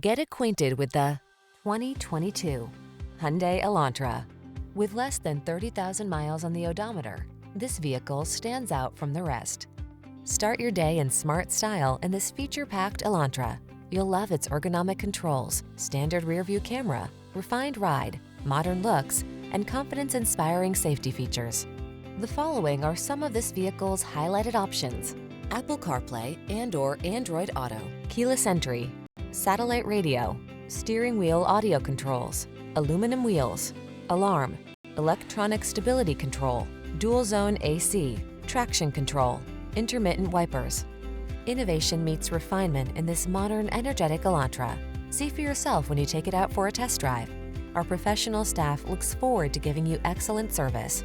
Get acquainted with the 2022 Hyundai Elantra. With less than 30,000 miles on the odometer, this vehicle stands out from the rest. Start your day in smart style in this feature-packed Elantra. You'll love its ergonomic controls, standard rear-view camera, refined ride, modern looks, and confidence-inspiring safety features. The following are some of this vehicle's highlighted options: Apple CarPlay and/or Android Auto, keyless entry, satellite radio, steering wheel audio controls, aluminum wheels, alarm, electronic stability control, dual zone AC, traction control, intermittent wipers. Innovation meets refinement in this modern, energetic Elantra. See for yourself when you take it out for a test drive. Our professional staff looks forward to giving you excellent service.